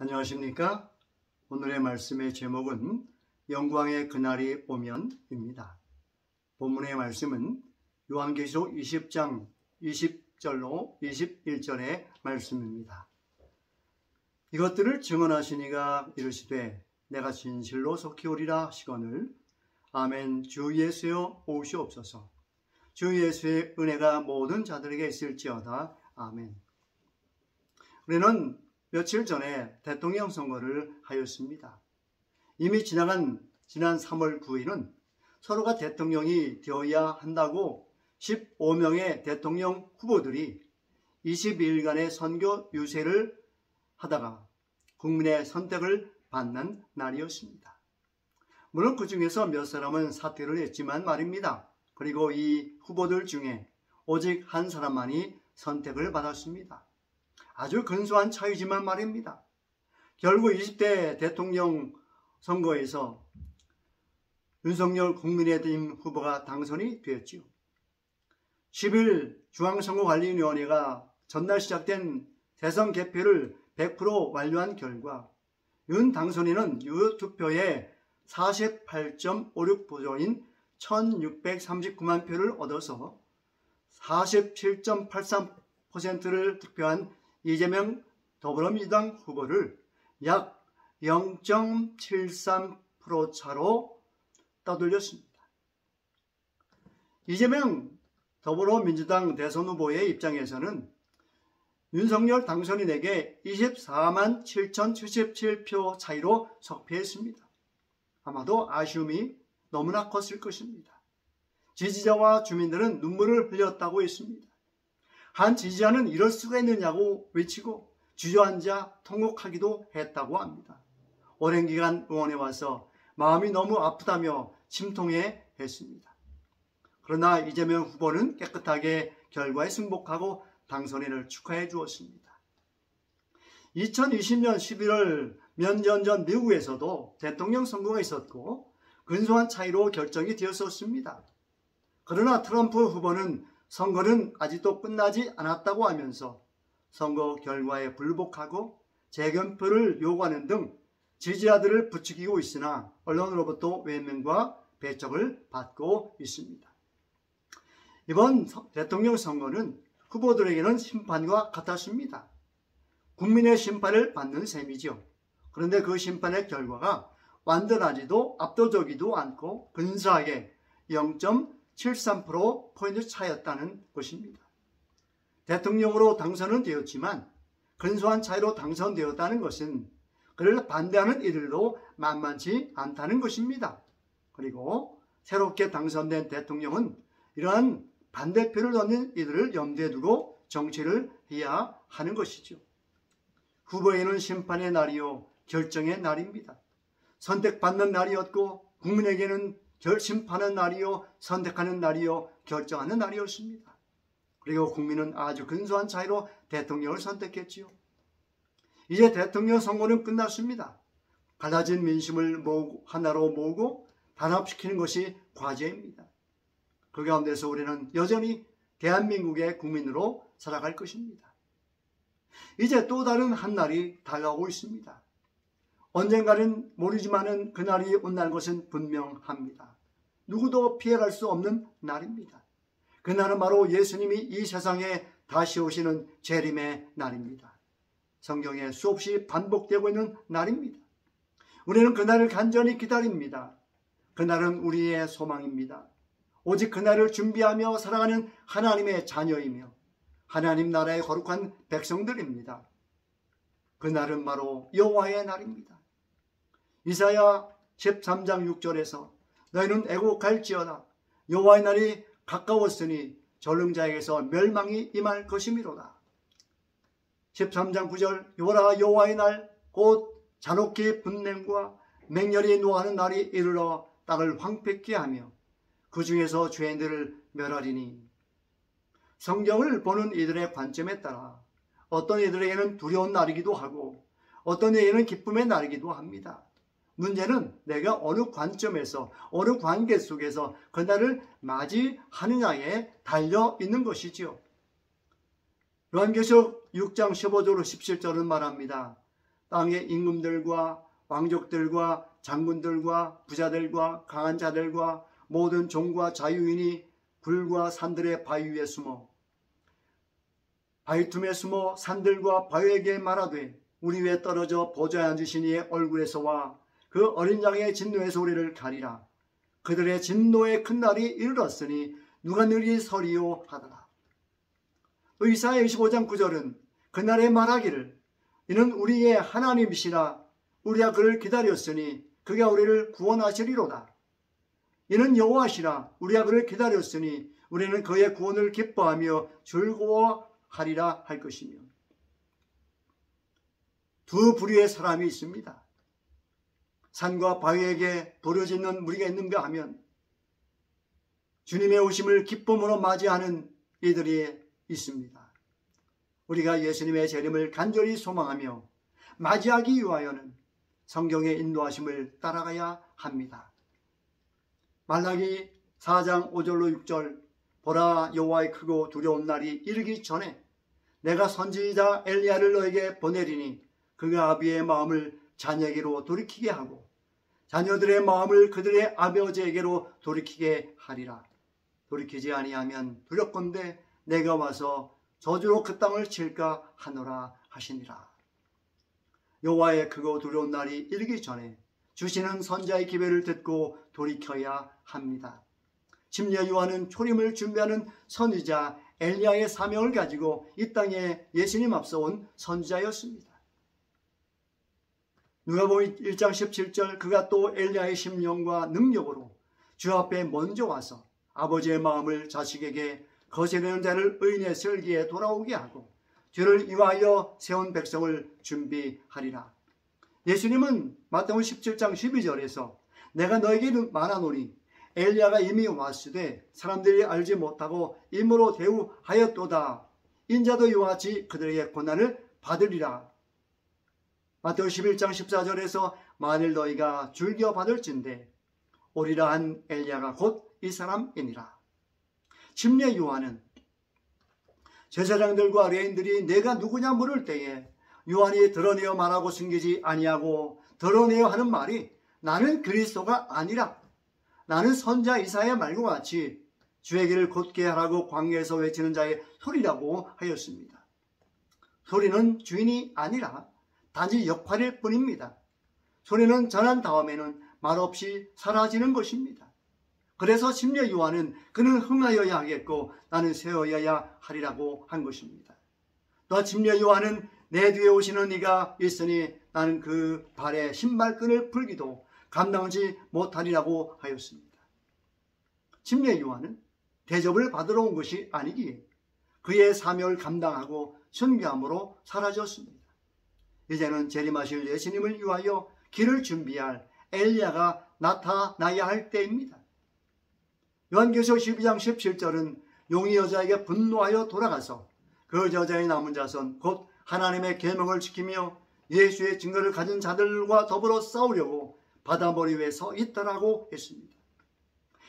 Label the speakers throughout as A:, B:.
A: 안녕하십니까? 오늘의 말씀의 제목은 영광의 그날이 오면입니다. 본문의 말씀은 요한계시록 20장 20절로 21절의 말씀입니다. 이것들을 증언하시니가 이르시되 내가 진실로 속히 오리라 하시거늘 아멘. 주 예수여 오시옵소서. 주 예수의 은혜가 모든 자들에게 있을지어다. 아멘. 우리는 며칠 전에 대통령 선거를 하였습니다. 이미 지난 3월 9일은 서로가 대통령이 되어야 한다고 15명의 대통령 후보들이 22일간의 선거 유세를 하다가 국민의 선택을 받는 날이었습니다. 물론 그 중에서 몇 사람은 사퇴를 했지만 말입니다. 그리고 이 후보들 중에 오직 한 사람만이 선택을 받았습니다. 아주 근소한 차이지만 말입니다. 결국 20대 대통령 선거에서 윤석열 국민의힘 후보가 당선이 되었지요. 10일 중앙선거관리위원회가 전날 시작된 대선 개표를 100% 완료한 결과 윤 당선인은 유효투표의 48.56%인 1639만 표를 얻어서 47.83%를 득표한 이재명 더불어민주당 후보를 약 0.73% 차로 따돌렸습니다. 이재명 더불어민주당 대선 후보의 입장에서는 윤석열 당선인에게 24만 7,077표 차이로 석패했습니다. 아마도 아쉬움이 너무나 컸을 것입니다. 지지자와 주민들은 눈물을 흘렸다고 했습니다. 한 지지자는 이럴 수가 있느냐고 외치고 주저앉아 통곡하기도 했다고 합니다. 오랜 기간 의원해와서 마음이 너무 아프다며 침통해 했습니다. 그러나 이재명 후보는 깨끗하게 결과에 승복하고 당선인을 축하해 주었습니다. 2020년 11월 몇 년 전 미국에서도 대통령 선거가 있었고 근소한 차이로 결정이 되었었습니다. 그러나 트럼프 후보는 선거는 아직도 끝나지 않았다고 하면서 선거 결과에 불복하고 재검표를 요구하는 등 지지자들을 부추기고 있으나 언론으로부터 외면과 배척을 받고 있습니다. 이번 대통령 선거는 후보들에게는 심판과 같았습니다. 국민의 심판을 받는 셈이죠. 그런데 그 심판의 결과가 완전하지도 압도적이지도 않고 근사하게 0.73% 차였다는 것입니다. 대통령으로 당선은 되었지만 근소한 차이로 당선되었다는 것은 그를 반대하는 이들도 만만치 않다는 것입니다. 그리고 새롭게 당선된 대통령은 이러한 반대표를 얻는 이들을 염두에 두고 정치를 해야 하는 것이죠. 후보에는 심판의 날이요 결정의 날입니다. 선택받는 날이었고 국민에게는 심판하는 날이요 선택하는 날이요 결정하는 날이었습니다. 그리고 국민은 아주 근소한 차이로 대통령을 선택했지요. 이제 대통령 선거는 끝났습니다. 갈라진 민심을 하나로 모으고 단합시키는 것이 과제입니다. 그 가운데서 우리는 여전히 대한민국의 국민으로 살아갈 것입니다. 이제 또 다른 한 날이 다가오고 있습니다. 언젠가는 모르지만은 그날이 온다는 것은 분명합니다. 누구도 피해갈 수 없는 날입니다. 그날은 바로 예수님이 이 세상에 다시 오시는 재림의 날입니다. 성경에 수없이 반복되고 있는 날입니다. 우리는 그날을 간절히 기다립니다. 그날은 우리의 소망입니다. 오직 그날을 준비하며 살아가는 하나님의 자녀이며 하나님 나라의 거룩한 백성들입니다. 그날은 바로 여호와의 날입니다. 이사야 13장 6절에서 너희는 애곡할지어다 여호와의 날이 가까웠으니 전능자에게서 멸망이 임할 것이미로다. 13장 9절 요라 여호와의 날 곧 잔혹히 분냄과 맹렬히 노하는 날이 이르러 땅을 황폐케 하며 그 중에서 죄인들을 멸하리니. 성경을 보는 이들의 관점에 따라 어떤 이들에게는 두려운 날이기도 하고 어떤 이에게는 기쁨의 날이기도 합니다. 문제는 내가 어느 관점에서 어느 관계 속에서 그날을 맞이하느냐에 달려 있는 것이지요. 요한계시록 6장 15절로 17절은 말합니다. 땅의 임금들과 왕족들과 장군들과 부자들과 강한 자들과 모든 종과 자유인이 굴과 산들의 바위 위에 숨어 바위 틈에 숨어 산들과 바위에게 말하되 우리 위에 떨어져 보좌에 앉으신 이의 얼굴에서와 그 어린 양의 진노에서 우리를 가리라. 그들의 진노의 큰 날이 이르렀으니 누가 능히 서리요 하더라. 이사야 25장 9절은 그날에 말하기를 이는 우리의 하나님이시라. 우리가 그를 기다렸으니 그가 우리를 구원하시리로다. 이는 여호와시라. 우리가 그를 기다렸으니 우리는 그의 구원을 기뻐하며 즐거워하리라 할 것이며. 두 부류의 사람이 있습니다. 산과 바위에게 부르짖는 무리가 있는가 하면 주님의 오심을 기쁨으로 맞이하는 이들이 있습니다. 우리가 예수님의 재림을 간절히 소망하며 맞이하기 위하여는 성경의 인도하심을 따라가야 합니다. 말라기 4장 5절로 6절 보라 여호와의 크고 두려운 날이 이르기 전에 내가 선지자 엘리야를 너에게 보내리니 그가 아비의 마음을 자녀에게로 돌이키게 하고 자녀들의 마음을 그들의 아버지에게로 돌이키게 하리라. 돌이키지 아니하면 두렵건대 내가 와서 저주로 그 땅을 칠까 하노라 하시니라. 여호와의 크고 두려운 날이 이르기 전에 주시는 선자의 기별을 듣고 돌이켜야 합니다. 침례 요한은 초림을 준비하는 선지자 엘리야의 사명을 가지고 이 땅에 예수님 앞서 온 선지자였습니다. 누가복음 1장 17절 그가 또 엘리야의 심령과 능력으로 주 앞에 먼저 와서 아버지의 마음을 자식에게 거스르는 자를 의인의 슬기에 돌아오게 하고 주를 위하여 세운 백성을 준비하리라. 예수님은 마태복음 17장 12절에서 내가 너에게 말하노니 엘리야가 이미 왔으되 사람들이 알지 못하고 임으로 대우하였도다. 인자도 이와 같이 그들에게 고난을 받으리라. 마태복음 11장 14절에서 만일 너희가 즐겨 받을진대 오리라 한 엘리야가 곧 이 사람이니라. 침례 요한은 제사장들과 레인들이 내가 누구냐 물을 때에 요한이 드러내어 말하고 숨기지 아니하고 드러내어 하는 말이 나는 그리스도가 아니라 나는 선자 이사야 말과 같이 주의 길을 곧게 하라고 광야에서 외치는 자의 소리라고 하였습니다. 소리는 주인이 아니라 단지 역할일 뿐입니다. 소리는 전한 다음에는 말없이 사라지는 것입니다. 그래서 침례 요한은 그는 흥하여야 하겠고 나는 세어야 하리라고 한 것입니다. 또 침례 요한은 내 뒤에 오시는 이가 있으니 나는 그 발에 신발끈을 풀기도 감당하지 못하리라고 하였습니다. 침례 요한은 대접을 받으러 온 것이 아니기에 그의 사명을 감당하고 순교함으로 사라졌습니다. 이제는 재림하실 예수님을 위하여 길을 준비할 엘리야가 나타나야 할 때입니다. 요한계시록 12장 17절은 용이 여자에게 분노하여 돌아가서 그 여자의 남은 자손 곧 하나님의 계명을 지키며 예수의 증거를 가진 자들과 더불어 싸우려고 바다머리 위에 서 있다라고 했습니다.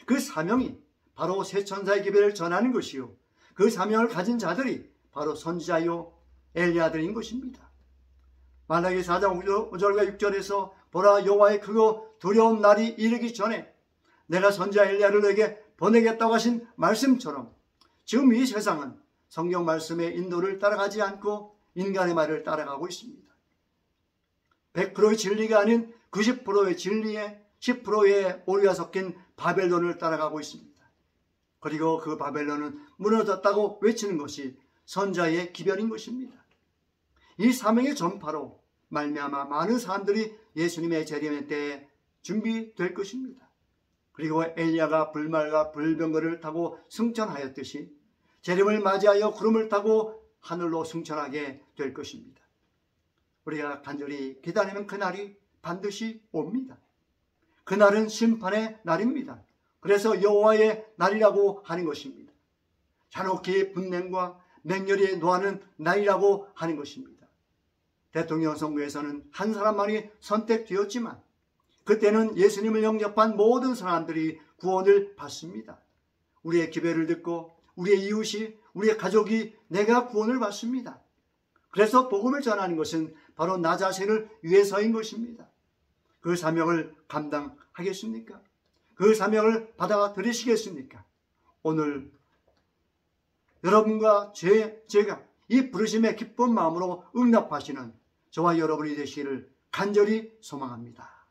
A: 그 사명이 바로 새 천사의 기별을 전하는 것이요 그 사명을 가진 자들이 바로 선지자요 엘리야들인 것입니다. 말라기 4장 5절과 6절에서 보라 여호와의 크고 두려운 날이 이르기 전에 내가 선지자 엘리야를 너에게 보내겠다고 하신 말씀처럼 지금 이 세상은 성경 말씀의 인도를 따라가지 않고 인간의 말을 따라가고 있습니다. 100%의 진리가 아닌 90%의 진리에 10%의 오류가 섞인 바벨론을 따라가고 있습니다. 그리고 그 바벨론은 무너졌다고 외치는 것이 선자의 기별인 것입니다. 이 사명의 전파로 말미암아 많은 사람들이 예수님의 재림의 때에 준비될 것입니다. 그리고 엘리야가 불말과 불병거를 타고 승천하였듯이 재림을 맞이하여 구름을 타고 하늘로 승천하게 될 것입니다. 우리가 간절히 기다리는 그날이 반드시 옵니다. 그날은 심판의 날입니다. 그래서 여호와의 날이라고 하는 것입니다. 잔혹히 분냄과 맹렬히 노하는 날이라고 하는 것입니다. 대통령 선거에서는 한 사람만이 선택되었지만 그때는 예수님을 영접한 모든 사람들이 구원을 받습니다. 우리의 기별을 듣고 우리의 이웃이 우리의 가족이 내가 구원을 받습니다. 그래서 복음을 전하는 것은 바로 나 자신을 위해서인 것입니다. 그 사명을 감당하겠습니까? 그 사명을 받아들이시겠습니까? 오늘 여러분과 제가 이 부르심의 기쁜 마음으로 응답하시는 저와 여러분이 되시기를 간절히 소망합니다.